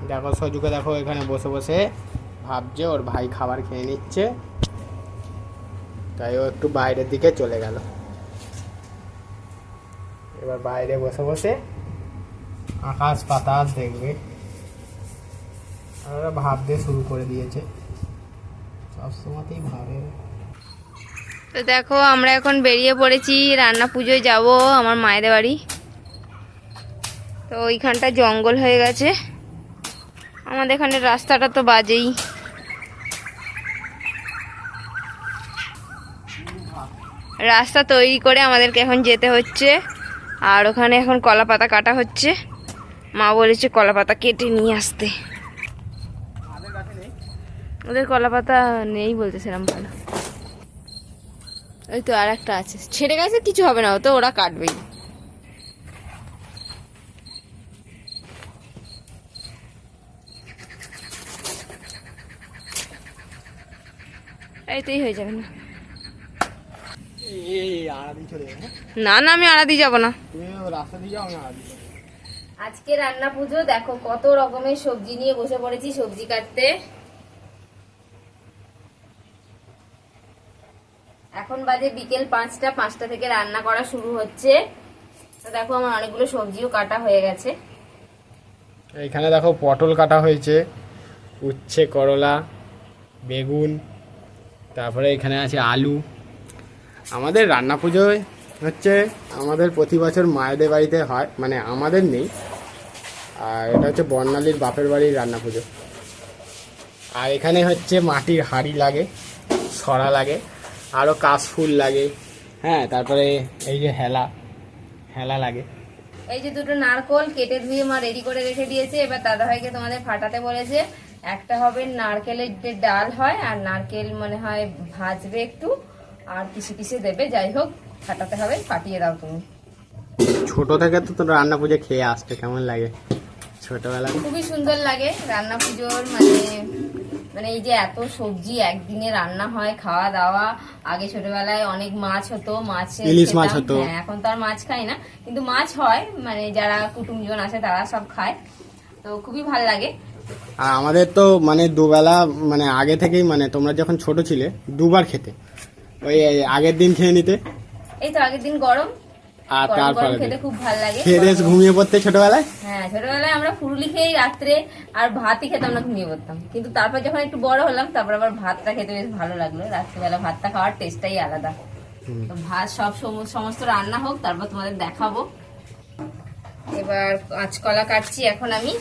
দেখো সজুকে দেখো এখানে বসে বসে ভাবছে ওর ভাই খাবার খেয়ে নিচ্ছে, তাই ও একটু বাইরের দিকে চলে গেল। এবার বাইরে বসে বসে আকাশ বাতাস দেখবে, আর ওরা ভাবতে শুরু করে দিয়েছে, সবসময়তেই ভাবে। তো দেখো আমরা এখন বেরিয়ে পড়েছি, রান্না পুজোয় যাব আমার মায়েদের বাড়ি। তো ওইখানটা জঙ্গল হয়ে গেছে, আমাদের এখানে রাস্তাটা তো বাজেই। রাস্তা তৈরি করে আমাদেরকে এখন যেতে হচ্ছে, আর ওখানে এখন কলা পাতা কাটা হচ্ছে। মা বলেছে কলা পাতা কেটে নিয়ে আসতে। ওদের কলা পাতা নেই বলতেছিলাম ভালো। ওই তো আর একটা আছে, ছেড়ে গেছে, কিছু হবে না, তো ওরা কাটবেই। এইতেই হয়ে যাবে না। না না, আমি আড়া দিয়ে যাবো না। আজকে রান্না পুজো, দেখো কত রকমের সবজি নিয়ে বসে পড়েছি সবজি কাটতে। এখন বাজে বিকেল 5টা, 5টা থেকে রান্না করা শুরু হচ্ছে। তো দেখো আমার অনেকগুলো সবজিও কাটা হয়ে গেছে। এইখানে দেখো পটল কাটা হয়েছে, উচ্ছে, করলা, বেগুন, তারপরে এখানে আছে আলু। আমাদের রান্না পুজোয় হচ্ছে আমাদের প্রতি বছর মায়েদের বাড়িতে হয়, মানে আমাদের নেই, আর এটা হচ্ছে বর্ণালীর বাপের বাড়ির রান্না পুজো। আর এখানে হচ্ছে মাটির হাঁড়ি লাগে, সরা লাগে, আরও কাশফুল লাগে, হ্যাঁ, তারপরে এই যে হেলা লাগে। এই যে দুটো নারকোল কেটে ধুয়ে মা রেডি করে রেখে দিয়েছে। এবার দাদাভাইকে তোমাদের ফাটাতে বলেছে। একটা হবে নারকেলের যে ডাল হয়, আর নারকেল মনে হয় ভাজবে একটু, আর পিষে পিষে দেবে। যাই হোক, ফাটাতে হবে, ফাটিয়ে দাও তুমি। ছোট থেকে তো তোর রান্না পুজো খেয়ে আসছে, কেমন লাগে ছোটবেলা? খুবই সুন্দর লাগে রান্না পুজোর, মানে মানে এই যে এত সবজি একদিনে রান্না হয়, খাওয়া দাওয়া। আগে ছোটবেলায় অনেক মাছ হতো, ইলিশ মাছ হতো। হ্যাঁ, এখন তো আর মাছ খাই না, কিন্তু মাছ হয়, মানে যারা কুটুমজন আছে তারা সব খায়, তো খুবই ভালো লাগে। আর আমাদের তো মানে দুবেলা, মানে আগে থেকেই, মানে তোমরা যখন ছোট ছিলে দুবার খেতে, ওই আগের দিন খেয়ে নিতে, এই তো আগের দিন গরম, আর গরম তারপরে গরম খেতে খুব ভালো লাগে। খেয়ে ঘুমিয়ে পড়তে ছোটবেলায়। হ্যাঁ, ছোটবেলায় আমরা ফুরুলি খেয়ে রাত্রে আর ভাতই খেতাম না, ঘুমিয়ে পড়তাম। কিন্তু তারপর যখন একটু বড় হলাম, তারপর আবার ভাতটা খেতে বেশ ভালো লাগলো। রাত্রিবেলা ভাতটা খাওয়ার টেস্টটাই আলাদা। তো ভাত সব সমস্ত রান্না হোক, তারপর তোমাদের দেখাবো। এবার কাঁচকলা কাটছি এখন আমি।